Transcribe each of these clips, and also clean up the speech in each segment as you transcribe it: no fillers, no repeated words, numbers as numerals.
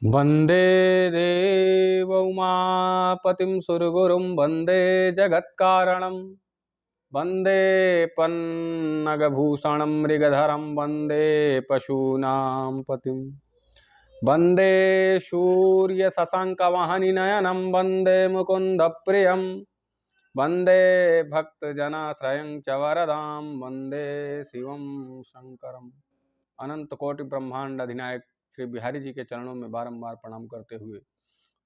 वंदे देवउमापतिं सुरगुरुं वंदे जगत्कारणं वंदे पन्नगभूषणं मृगधरं वंदे पशूनां पतिं वंदे सूर्यशशाङ्कवहनिनयनं वंदे मुकुन्दप्रियं वंदे भक्तजनाश्रयं च वरदां वंदे शिवं शंकरम्। अनंत कोटि ब्रह्मांड अधिनायक श्री बिहारी जी के चरणों में बारंबार प्रणाम करते हुए,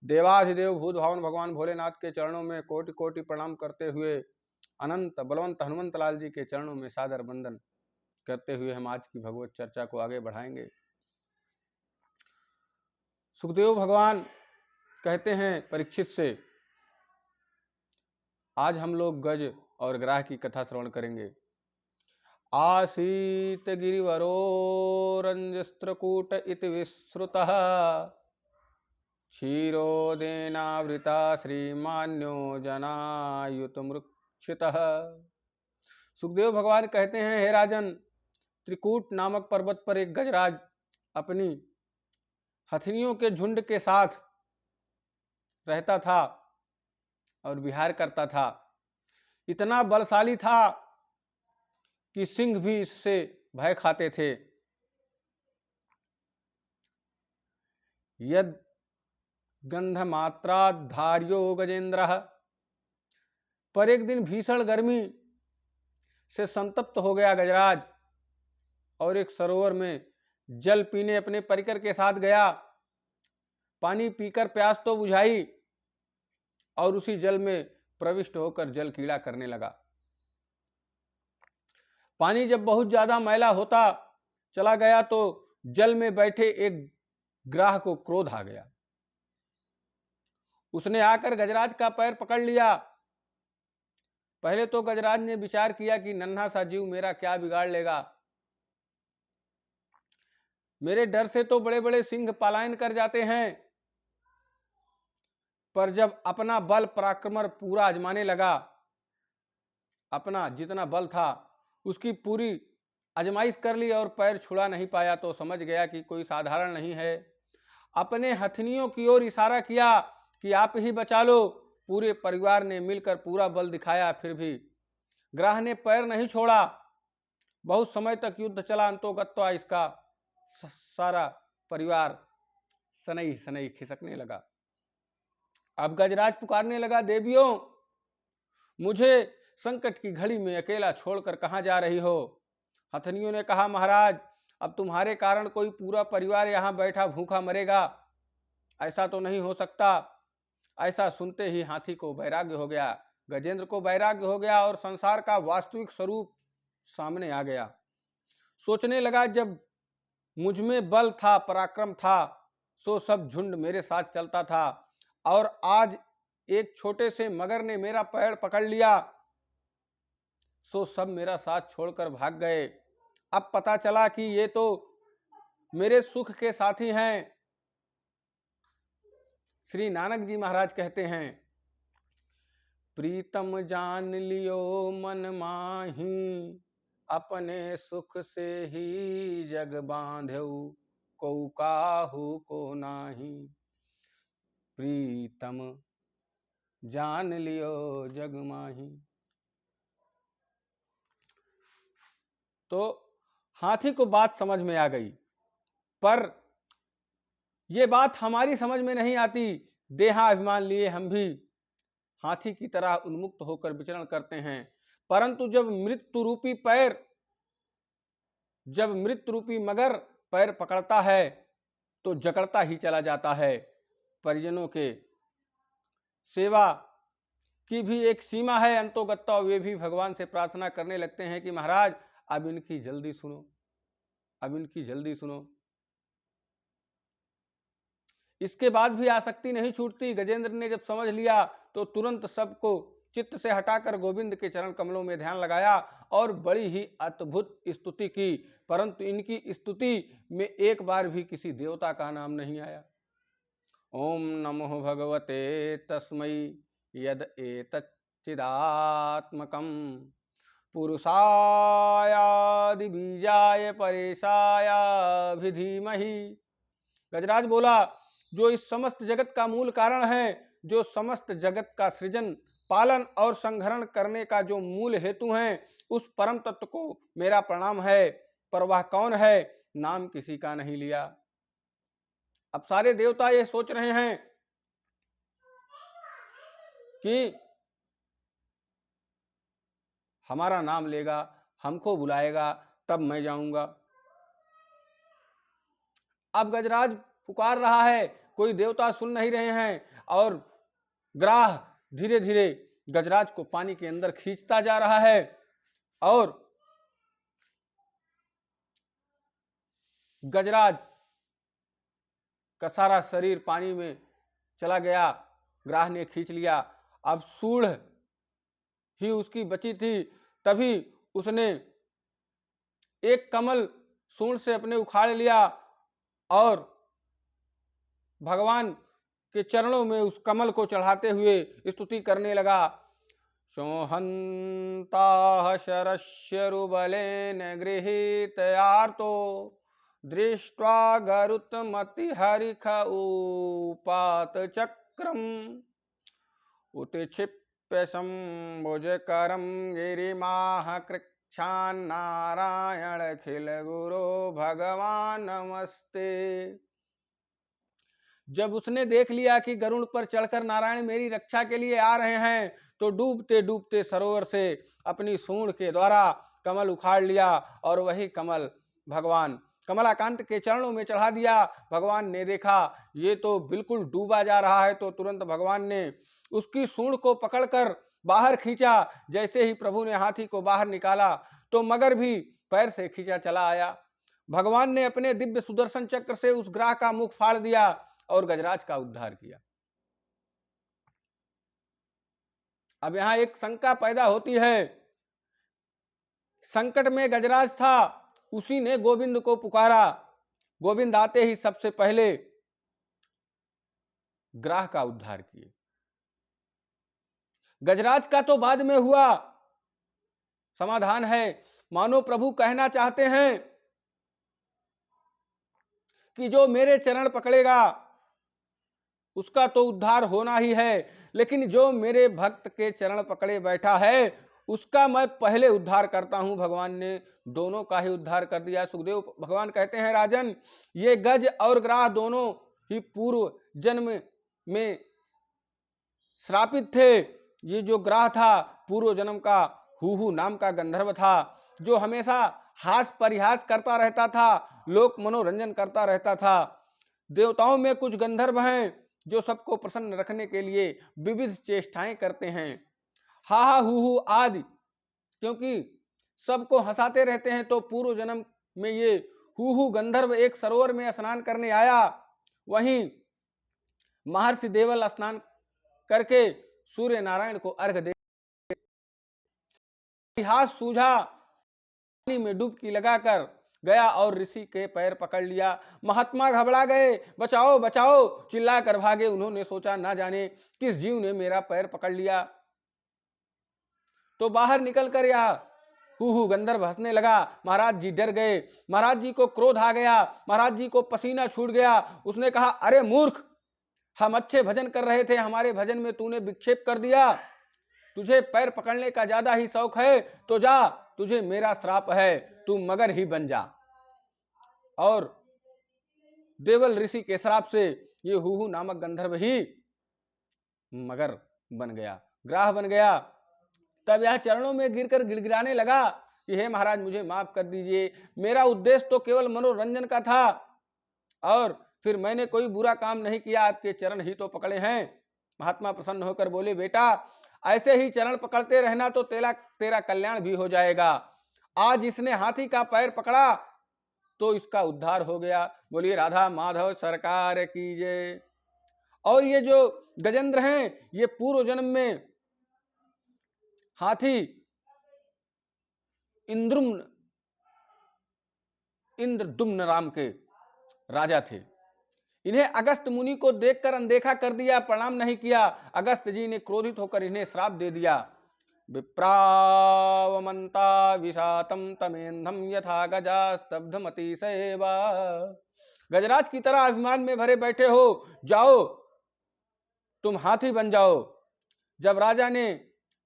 देवाधिदेव भूत भावन भगवान भोलेनाथ के चरणों में कोटि कोटि प्रणाम करते हुए, अनंत बलवंत हनुमंत लाल जी के चरणों में सादर वंदन करते हुए हम आज की भगवत चर्चा को आगे बढ़ाएंगे। सुखदेव भगवान कहते हैं परीक्षित से, आज हम लोग गज और ग्राह की कथा श्रवण करेंगे। आसीत गिरिवरो रंजस्त्रकूट इति विश्रुतः क्षीरोदेनावृता श्रीमान्यो जनायुतमृक्षितः। सुखदेव भगवान कहते हैं, हे राजन, त्रिकूट नामक पर्वत पर एक गजराज अपनी हथनियों के झुंड के साथ रहता था और विहार करता था। इतना बलशाली था कि सिंह भी इससे भय खाते थे। यद गंधमात्राधार्यो गजेंद्र। पर एक दिन भीषण गर्मी से संतप्त हो गया गजराज और एक सरोवर में जल पीने अपने परिकर के साथ गया। पानी पीकर प्यास तो बुझाई और उसी जल में प्रविष्ट होकर जल कीड़ा करने लगा। पानी जब बहुत ज्यादा मैला होता चला गया तो जल में बैठे एक ग्राह को क्रोध आ गया। उसने आकर गजराज का पैर पकड़ लिया। पहले तो गजराज ने विचार किया कि नन्हा सा जीव मेरा क्या बिगाड़ लेगा, मेरे डर से तो बड़े बड़े सिंह पलायन कर जाते हैं। पर जब अपना बल पराक्रम पूरा आजमाने लगा, अपना जितना बल था उसकी पूरी आजमाइश कर ली और पैर छुड़ा नहीं पाया तो समझ गया कि कोई साधारण नहीं है। अपने हथनियों की ओर इशारा किया कि आप ही बचा लो। पूरे परिवार ने मिलकर पूरा बल दिखाया, फिर भी ग्राह ने पैर नहीं छोड़ा। बहुत समय तक युद्ध चला। अंतोगत्वा इसका सारा परिवार सनई सनई खिसकने लगा। अब गजराज पुकारने लगा, देवियों, मुझे संकट की घड़ी में अकेला छोड़कर कहां जा रही हो? हथनियों ने कहा, महाराज, अब तुम्हारे कारण कोई पूरा परिवार यहां बैठा भूखा मरेगा, ऐसा तो नहीं हो सकता। ऐसा सुनते ही हाथी को वैराग्य हो गया, गजेंद्र को वैराग्य हो गया और संसार का वास्तविक स्वरूप सामने आ गया। सोचने लगा, जब मुझ में बल था, पराक्रम था, सो सब झुंड मेरे साथ चलता था और आज एक छोटे से मगर ने मेरा पैर पकड़ लिया, सो सब मेरा साथ छोड़कर भाग गए। अब पता चला कि ये तो मेरे सुख के साथी हैं। श्री नानक जी महाराज कहते हैं, प्रीतम जान लियो मन माही, अपने सुख से ही जग बांधेऊ, को काहू को नाही। प्रीतम जान लियो जग माही। तो हाथी को बात समझ में आ गई, पर यह बात हमारी समझ में नहीं आती। देहाभिमान लिए हम भी हाथी की तरह उन्मुक्त होकर विचरण करते हैं, परंतु जब मृत्यु रूपी मगर पैर पकड़ता है तो जकड़ता ही चला जाता है। परिजनों के सेवा की भी एक सीमा है। अंतोगत्वा वे भी भगवान से प्रार्थना करने लगते हैं कि महाराज, अब इनकी जल्दी सुनो, अब इनकी जल्दी सुनो। इसके बाद भी आसक्ति नहीं छूटती। गजेंद्र ने जब समझ लिया तो तुरंत सबको चित्त से हटाकर गोविंद के चरण कमलों में ध्यान लगाया और बड़ी ही अद्भुत स्तुति की, परंतु इनकी स्तुति में एक बार भी किसी देवता का नाम नहीं आया। ओम नमो भगवते तस्मै यद एतच्चिदात्मकं पुरुषायादि बीजाय परेशाय धीमहि। गजराज बोला, जो इस समस्त जगत का मूल कारण है, जो समस्त जगत का सृजन, पालन और संहरण करने का जो मूल हेतु है, उस परम तत्व को मेरा प्रणाम है। पर वह कौन है? नाम किसी का नहीं लिया। अब सारे देवता ये सोच रहे हैं कि हमारा नाम लेगा, हमको बुलाएगा, तब मैं जाऊंगा। अब गजराज पुकार रहा है, कोई देवता सुन नहीं रहे हैं और ग्राह धीरे धीरे गजराज को पानी के अंदर खींचता जा रहा है और गजराज का सारा शरीर पानी में चला गया, ग्राह ने खींच लिया। अब सूढ़ ही उसकी बची थी, तभी उसने एक कमल सूंड से अपने उखाड़ लिया और भगवान के चरणों में उस कमल को चढ़ाते हुए स्तुति करने लगा। सोहंता शरस्य रुबलेन गृहीतयार्तो दृष्ट्वा गरुत्मति हरिख उपात चक्रम उत्क्षिप्य शंभुजकरं गिरिमाह कृच्छान्नारायण खिल गुरो भगवान नमस्ते। जब उसने देख लिया कि गरुड़ पर चढ़कर नारायण मेरी रक्षा के लिए आ रहे हैं, तो डूबते डूबते सरोवर से अपनी सूंड के द्वारा कमल उखाड़ लिया और वही कमल भगवान कमलाकांत के चरणों में चढ़ा दिया। भगवान ने देखा ये तो बिल्कुल डूबा जा रहा है, तो तुरंत भगवान ने उसकी सूंड को पकड़कर बाहर खींचा। जैसे ही प्रभु ने हाथी को बाहर निकाला तो मगर भी पैर से खींचा चला आया। भगवान ने अपने दिव्य सुदर्शन चक्र से उस ग्राह का मुख फाड़ दिया और गजराज का उद्धार किया। अब यहां एक शंका पैदा होती है, संकट में गजराज था, उसी ने गोविंद को पुकारा। गोविंद आते ही सबसे पहले ग्राह का उद्धार किए। गजराज का तो बाद में हुआ। समाधान है, मानो प्रभु कहना चाहते हैं कि जो मेरे चरण पकड़ेगा उसका तो उद्धार होना ही है, लेकिन जो मेरे भक्त के चरण पकड़े बैठा है उसका मैं पहले उद्धार करता हूं। भगवान ने दोनों का ही उद्धार कर दिया। सुखदेव भगवान कहते हैं, राजन, ये गज और ग्राह दोनों ही पूर्व जन्म में श्रापित थे। ये जो ग्राह था पूर्व जन्म का हुहू नाम का गंधर्व था, जो हमेशा हास परिहास करता रहता था, लोक मनोरंजन करता रहता था। देवताओं में कुछ गंधर्व हैं जो सबको प्रसन्न रखने के लिए विविध चेष्टाएं करते हैं, हा हा हु आदि, क्योंकि सबको हंसाते रहते हैं। तो पूर्व जन्म में ये हु गंधर्व एक सरोवर में स्नान करने आया। वहीं महर्षि देवल स्नान करके सूर्य नारायण को अर्घ दे हाथ सूझा, पानी में डुबकी लगाकर गया और ऋषि के पैर पकड़ लिया। महात्मा घबरा गए, बचाओ बचाओ चिल्लाकर भागे। उन्होंने सोचा ना जाने किस जीव ने मेरा पैर पकड़ लिया। तो बाहर निकलकर या हु गंधर्व हंसने लगा। महाराज जी डर गए, महाराज जी को क्रोध आ गया, महाराज जी को पसीना छूट गया। उसने कहा, अरे मूर्ख, हम अच्छे भजन कर रहे थे, हमारे भजन में तूने विक्षेप कर दिया। तुझे पैर पकड़ने का ज्यादा ही शौक है तो जा, तुझे मेरा श्राप है, तू मगर ही बन जा। और देवल ऋषि के श्राप से ये हुहू नामक गंधर्व ही मगर बन गया, ग्राह बन गया। तब यह चरणों में गिरकर गिड़गिड़ाने लगा कि हे महाराज, मुझे माफ कर दीजिए, मेरा उद्देश्य तो केवल मनोरंजन का था और फिर मैंने कोई बुरा काम नहीं किया, आपके चरण ही तो पकड़े हैं। महात्मा प्रसन्न होकर बोले, बेटा ऐसे ही चरण पकड़ते रहना तो तेरा कल्याण भी हो जाएगा। आज इसने हाथी का पैर पकड़ा तो इसका उद्धार हो गया। बोलिए राधा माधव सरकार की जय। और ये जो गजेंद्र हैं, ये पूर्व जन्म में हाथी इंद्रदुम्न राम के राजा थे। इन्हें अगस्त मुनि को देखकर अनदेखा कर दिया, प्रणाम नहीं किया। अगस्त जी ने क्रोधित होकर इन्हें श्राप दे दिया। विप्रावमंता विषातम तमेन्धम यथा गजा स्तब्धमति सेवा गजराज की तरह अभिमान में भरे बैठे हो, जाओ तुम हाथी बन जाओ। जब राजा ने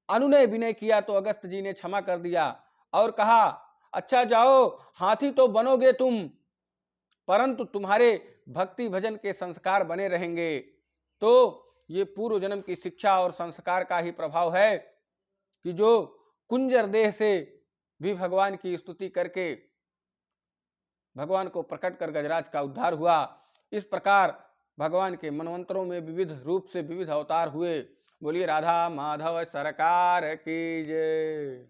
अनुनय विनय किया तो अगस्त जी ने क्षमा कर दिया और कहा, अच्छा जाओ, हाथी तो बनोगे तुम, परंतु तुम्हारे भक्ति भजन के संस्कार बने रहेंगे। तो ये पूर्व जन्म की शिक्षा और संस्कार का ही प्रभाव है कि जो कुंजर देह से भी भगवान की स्तुति करके भगवान को प्रकट कर गजराज का उद्धार हुआ। इस प्रकार भगवान के मनवंतरों में विविध रूप से विविध अवतार हुए। बोलिए राधा माधव सरकार की जय।